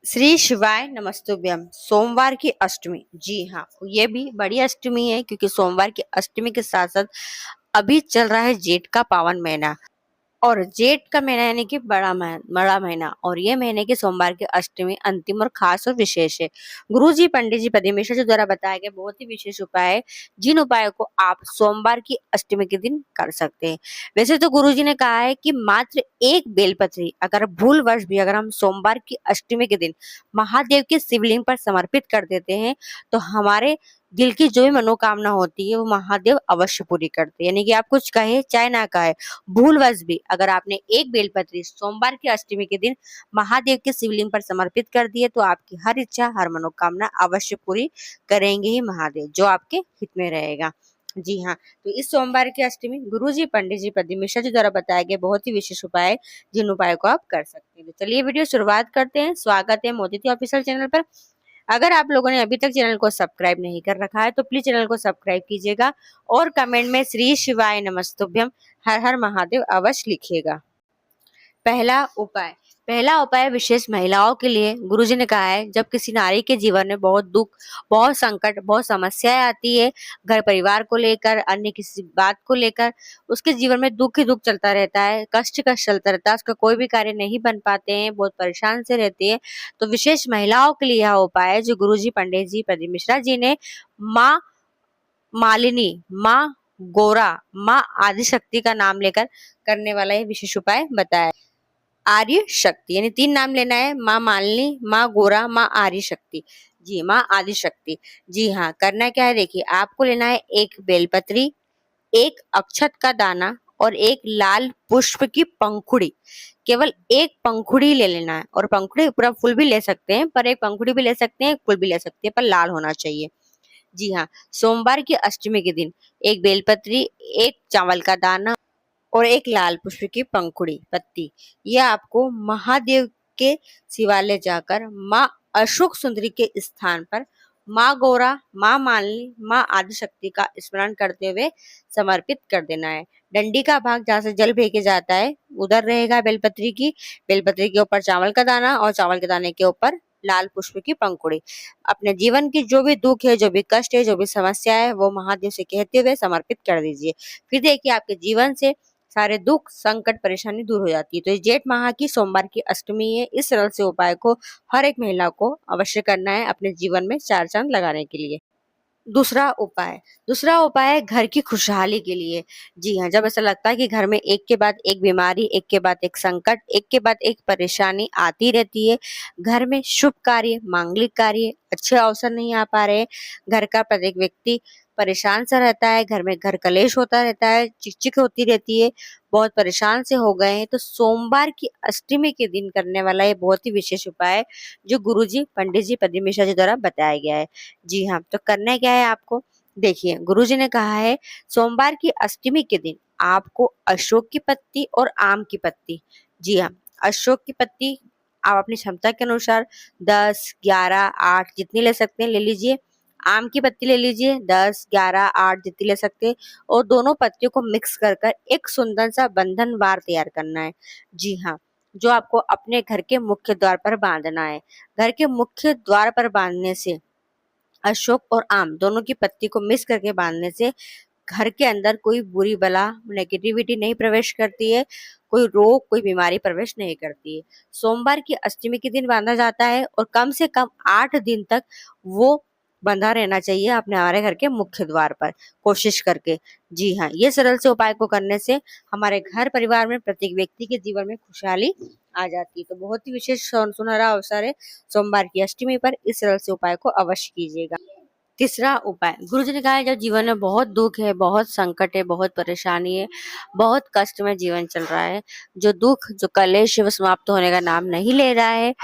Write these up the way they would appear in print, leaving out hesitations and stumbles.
श्री शिवाय नमस्तुभ्यम। सोमवार की अष्टमी, जी हाँ, ये भी बड़ी अष्टमी है क्योंकि सोमवार की अष्टमी के साथ साथ अभी चल रहा है जेठ का पावन महीना। और जेठ का महीना यानी कि बड़ा महीना, और ये महीने के सोमवार की अष्टमी अंतिम और खास और विशेष है। गुरु जी पंडित जी पद्मेश्वर जी द्वारा बताए गए बहुत ही विशेष उपाय है, जिन उपायों को आप सोमवार की अष्टमी के दिन कर सकते हैं। वैसे तो गुरु जी ने कहा है कि मात्र एक बेलपत्री अगर भूलवश भी अगर हम सोमवार की अष्टमी के दिन महादेव के शिवलिंग पर समर्पित कर देते हैं तो हमारे दिल की जो भी मनोकामना होती है वो महादेव अवश्य पूरी करते हैं। यानी कि आप कुछ कहे चाहे ना कहे, भूलवश भी अगर आपने एक बेलपत्री सोमवार की अष्टमी के दिन महादेव के शिवलिंग पर समर्पित कर दिए तो आपकी हर इच्छा हर मनोकामना अवश्य पूरी करेंगे ही महादेव, जो आपके हित में रहेगा। जी हाँ, तो इस सोमवार की अष्टमी गुरु जी पंडित जी पद्मेश्वर जी द्वारा बताए गए बहुत ही विशेष उपाय है, जिन उपायों को आप कर सकते हैं। तो चलिए वीडियो शुरुआत करते हैं। स्वागत है मोदी ऑफिशियल चैनल पर। अगर आप लोगों ने अभी तक चैनल को सब्सक्राइब नहीं कर रखा है तो प्लीज चैनल को सब्सक्राइब कीजिएगा और कमेंट में श्री शिवाय नमस्तुभ्यम हर हर महादेव अवश्य लिखिएगा। पहला उपाय पहला उपाय विशेष महिलाओं के लिए। गुरुजी ने कहा है, जब किसी नारी के जीवन में बहुत दुख, बहुत संकट, बहुत समस्याएं आती है, घर परिवार को लेकर, अन्य किसी बात को लेकर, उसके जीवन में दुख ही दुख चलता रहता है, कष्ट कष्ट चलता रहता है, उसका कोई भी कार्य नहीं बन पाते हैं, बहुत परेशान से रहती है, तो विशेष महिलाओं के लिए यह उपाय है जो गुरुजी पंडित जी पद्म मिश्रा जी ने माँ मालिनी, माँ गोरा, माँ आदिशक्ति का नाम लेकर करने वाला ये विशेष उपाय बताया। आर्य शक्ति यानी 3 नाम लेना है, माँ मालिनी, माँ गोरा, माँ आर्य शक्ति। जी, माँ आदि शक्ति। जी हाँ, करना क्या है देखिए, आपको लेना है एक बेलपत्री, एक अक्षत का दाना और एक लाल पुष्प की पंखुड़ी। केवल एक पंखुड़ी ले लेना है, और पंखुड़ी पूरा फूल भी ले सकते हैं, पर एक पंखुड़ी भी ले सकते हैं, एक फूल भी ले सकते हैं, पर लाल होना चाहिए। जी हाँ, सोमवार की अष्टमी के दिन एक बेलपत्री, एक चावल का दाना और एक लाल पुष्प की पंखुड़ी पत्ती, यह आपको महादेव के शिवालय जाकर माँ अशोक सुंदरी के स्थान पर माँ गौरा, माँ मालिनी, माँ आदिशक्ति का स्मरण करते हुए समर्पित कर देना है। डंडी का भाग जहाँ से जल फेंके जाता है उधर रहेगा बेलपत्री की। बेलपत्री के ऊपर चावल का दाना और चावल के दाने के ऊपर लाल पुष्प की पंखुड़ी। अपने जीवन की जो भी दुख है, जो भी कष्ट है, जो भी समस्या है, वो महादेव से कहते हुए समर्पित कर दीजिए। फिर देखिए आपके जीवन से सारे दुख, संकट, परेशानी दूर हो जाती है। तो इस जेठ माह की सोमवार की अष्टमी है। इस सरल से उपाय को हर एक महिला को अवश्य करना है अपने जीवन में 4 चांद लगाने के लिए। दूसरा उपाय है घर की खुशहाली के लिए। जी हाँ, जब ऐसा लगता है कि घर में एक के बाद एक बीमारी, एक के बाद एक संकट, एक के बाद एक परेशानी आती रहती है, घर में शुभ कार्य, मांगलिक कार्य, अच्छे अवसर नहीं आ पा रहे, घर का प्रत्येक व्यक्ति परेशान सा रहता है, घर में घर कलेश होता रहता है, चिक होती रहती है, बहुत परेशान से हो गए हैं, तो सोमवार की अष्टमी के दिन करने वाला ये बहुत ही विशेष उपाय है जो गुरुजी पंडित जी पद्म मिश्रा जी द्वारा बताया गया है। जी हाँ, तो करना क्या है आपको देखिए, गुरुजी ने कहा है सोमवार की अष्टमी के दिन आपको अशोक की पत्ती और आम की पत्ती, जी हाँ, अशोक की पत्ती आप अपनी क्षमता के अनुसार 10, 11, 8 जितनी ले सकते हैं ले लीजिए। आम की पत्ती ले लीजिए 10, 11, 8 जितनी ले सकते हैं, और दोनों पत्तियों को मिक्स कर कर एक सुंदर सा बंधन बार तैयार करना है। जी हाँ, जो आपको अपने घर के मुख्य द्वार पर बांधना है। घर के मुख्य द्वार पर बांधने से, अशोक और आम दोनों की पत्ती को मिक्स करके बांधने से घर के अंदर कोई बुरी बला, नेगेटिविटी नहीं प्रवेश करती है, कोई रोग, कोई बीमारी प्रवेश नहीं करती है। सोमवार की अष्टमी के दिन बांधा जाता है और कम से कम 8 दिन तक वो बंधा रहना चाहिए अपने हमारे घर के मुख्य द्वार पर, कोशिश करके। जी हाँ, ये सरल से उपाय को करने से हमारे घर परिवार में प्रत्येक व्यक्ति के जीवन में खुशहाली आ जाती है। तो बहुत ही विशेष सुनहरा अवसर है सोमवार की अष्टमी पर, इस सरल से उपाय को अवश्य कीजिएगा। तीसरा उपाय, गुरुजी ने कहा है जब जीवन में बहुत दुख है, बहुत संकट है, बहुत परेशानी है, बहुत कष्ट में जीवन चल रहा है, जो दुख, जो कलेश है वो समाप्त होने का नाम नहीं ले रहा है,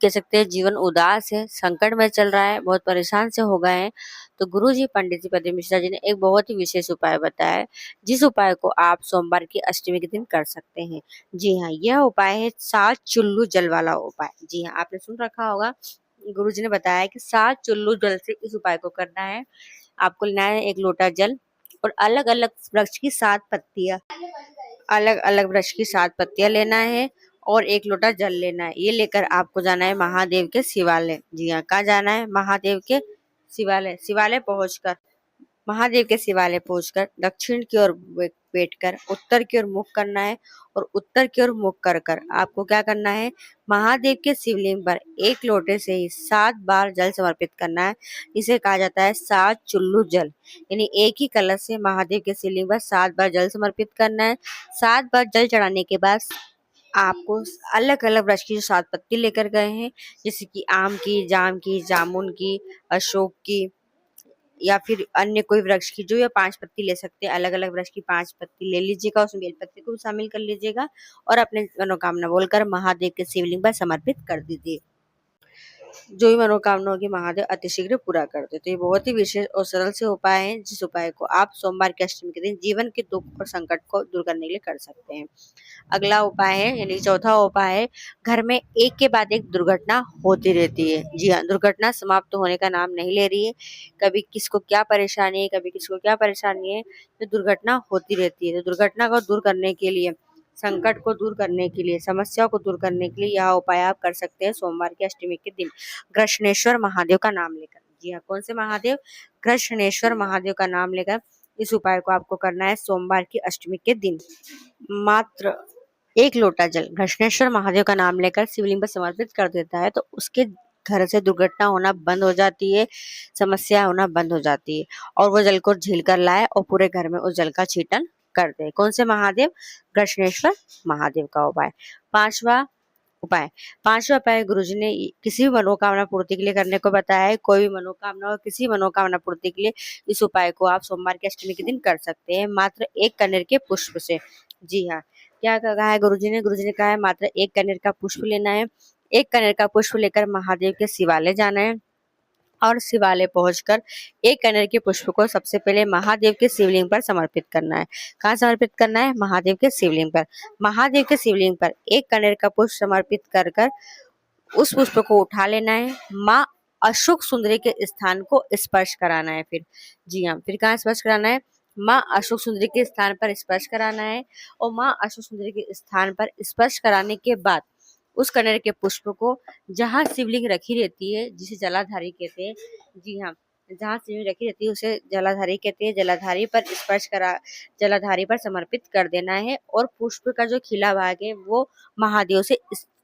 कह सकते हैं जीवन उदास है, संकट में चल रहा है, बहुत परेशान से हो गए हैं, तो गुरुजी पंडित जी पद्म मिश्रा जी ने एक बहुत ही विशेष उपाय बताया है, जिस उपाय को आप सोमवार की अष्टमी के दिन कर सकते हैं। जी हाँ, यह उपाय है 7 चुल्लू जल वाला उपाय। जी हाँ, आपने सुन रखा होगा, गुरुजी ने बताया कि 7 चुल्लू जल से इस उपाय को करना है। आपको लेना है 1 लोटा जल और अलग अलग वृक्ष की 7 पत्तियां, अलग अलग वृक्ष की 7 पत्तियां लेना है और 1 लोटा जल लेना है। ये लेकर आपको जाना है महादेव के शिवालय। जी हाँ, कहाँ जाना है? महादेव के शिवालय। शिवालय पहुंचकर महादेव के शिवालय पहुंचकर दक्षिण की ओर बैठकर उत्तर की ओर मुख करना है और उत्तर की ओर मुख कर कर आपको क्या करना है? महादेव के शिवलिंग पर 1 लोटे से ही 7 बार जल समर्पित करना है। इसे कहा जाता है 7 चुल्लू जल। यानी एक ही कलश से महादेव के शिवलिंग पर 7 बार जल समर्पित करना है। 7 बार जल चढ़ाने के बाद आपको अलग अलग वृक्ष की जो 7 पत्ती लेकर गए हैं, जैसे कि आम की, जाम की, जामुन की, अशोक की या फिर अन्य कोई वृक्ष की, जो या 5 पत्ती ले सकते हैं। अलग अलग वृक्ष की 5 पत्ती ले लीजिएगा, उसमें बेल पत्ती को भी शामिल कर लीजिएगा और अपने मनोकामना बोलकर महादेव के शिवलिंग पर समर्पित कर दीजिए। जो भी मनोकामना होगी महादेव अतिशीघ्र पूरा कर देते। तो ये बहुत ही विशेष और सरल से उपाय हैं, जिस उपाय को आप सोमवार की अष्टमी के दिन जीवन के दुख और संकट को दूर करने के लिए कर सकते हैं। अगला उपाय है, यानी चौथा उपाय है, घर में एक के बाद एक दुर्घटना होती रहती है। जी हाँ, दुर्घटना समाप्त होने का नाम नहीं ले रही है। कभी किसको क्या परेशानी है, कभी किसको क्या परेशानी है, तो दुर्घटना होती रहती है। तो दुर्घटना को दूर करने के लिए, संकट को दूर करने के लिए, समस्या को दूर करने के लिए यह उपाय आप कर सकते हैं सोमवार की अष्टमी के दिन कृष्णेश्वर महादेव का नाम लेकर। जी हाँ, कौन से महादेव? कृष्णेश्वर महादेव का नाम लेकर इस उपाय को आपको करना है सोमवार की अष्टमी के दिन। मात्र 1 लोटा जल कृष्णेश्वर महादेव का नाम लेकर शिवलिंग पर समर्पित कर देता है तो उसके घर से दुर्घटना होना बंद हो जाती है, समस्या होना बंद हो जाती है और वो जल को झील कर लाए और पूरे घर में उस जल का छींटन कर दे। कौन से महादेव? कृष्णेश्वर महादेव का उपाय। पांचवा उपाय गुरुजी ने किसी भी मनोकामना पूर्ति के लिए करने को बताया है। कोई भी मनोकामना हो, किसी मनोकामना पूर्ति के लिए इस उपाय को आप सोमवार की अष्टमी के दिन कर सकते हैं, मात्र 1 कनेर के पुष्प से। जी हाँ, क्या कहा है गुरुजी ने? गुरुजी ने कहा है मात्र 1 कनेर का पुष्प लेना है। 1 कनेर का पुष्प लेकर महादेव के शिवालय जाना है और शिवालय पहुंचकर 1 कनेर के पुष्प को सबसे पहले महादेव के शिवलिंग पर समर्पित करना है। कहाँ समर्पित करना है? महादेव के शिवलिंग पर। महादेव के शिवलिंग पर 1 कनेर का पुष्प समर्पित कर कर उस पुष्प को उठा लेना है। माँ अशोक सुंदरी के स्थान को स्पर्श कराना है। फिर जी हाँ, फिर कहाँ स्पर्श कराना है? माँ अशोक सुंदरी के स्थान पर स्पर्श कराना है और माँ अशोक सुंदरी के स्थान पर स्पर्श कराने के बाद उस कनेर के पुष्प को जहाँ शिवलिंग रखी रहती है, जिसे जलाधारी कहते हैं, जी हाँ, जहाँ शिवलिंग रखी रहती है उसे जलाधारी कहते हैं, जलाधारी पर स्पर्श करा, जलाधारी पर समर्पित कर देना है और पुष्प का जो खिला भाग है वो महादेव से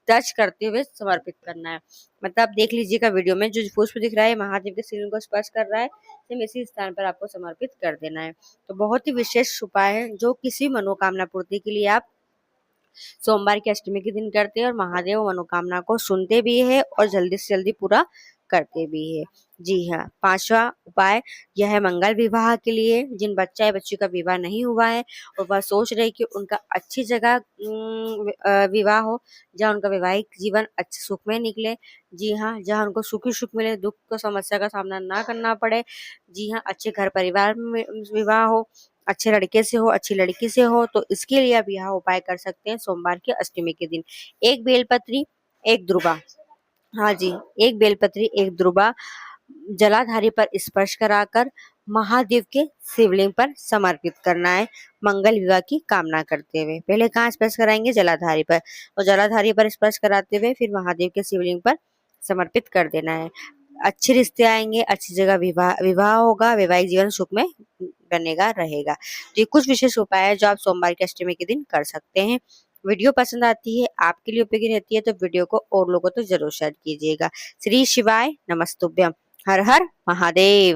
टच करते हुए समर्पित करना है। मतलब आप देख लीजिएगा वीडियो में, जो पुष्प दिख रहा है महादेव के शिवलिंग को स्पर्श कर रहा है, सेम इसी स्थान पर आपको समर्पित कर देना है। तो बहुत ही विशेष उपाय है जो किसी मनोकामना पूर्ति के लिए आप सोमवार की अष्टमी के दिन करते हैं और महादेव मनोकामना को सुनते भी है और जल्दी से जल्दी पूरा करते भी है। जी हाँ, 5वां उपाय यह है मंगल विवाह के लिए। जिन बच्चा या बच्ची का विवाह नहीं हुआ है और वह सोच रहे कि उनका अच्छी जगह विवाह हो, जहाँ उनका वैवाहिक जीवन अच्छे सुख में निकले। जी हाँ, जहाँ उनको सुखी सुख मिले, दुख को समस्या का सामना ना करना पड़े। जी हाँ, अच्छे घर परिवार में विवाह हो, अच्छे लड़के से हो, अच्छी लड़की से हो, तो इसके लिए आप यह उपाय कर सकते हैं सोमवार की अष्टमी के दिन। 1 बेलपत्री, 1 दुर्वा, हाँ जी, 1 बेलपत्री, 1 दुर्वा जलाधारी पर स्पर्श कराकर महादेव के शिवलिंग पर समर्पित करना है, मंगल विवाह की कामना करते हुए। पहले कहाँ स्पर्श कराएंगे? जलाधारी पर, और जलाधारी पर स्पर्श कराते हुए फिर महादेव के शिवलिंग पर समर्पित कर देना है। अच्छे रिश्ते आएंगे, अच्छी जगह विवाह होगा, वैवाहिक जीवन सुख में बनेगा रहेगा। तो ये कुछ विशेष उपाय है जो आप सोमवार की अष्टमी के दिन कर सकते हैं। वीडियो पसंद आती है, आपके लिए उपयोगी रहती है, तो वीडियो को और लोगों तक जरूर शेयर कीजिएगा। श्री शिवाय नमस्तुभ्यम। हर हर महादेव।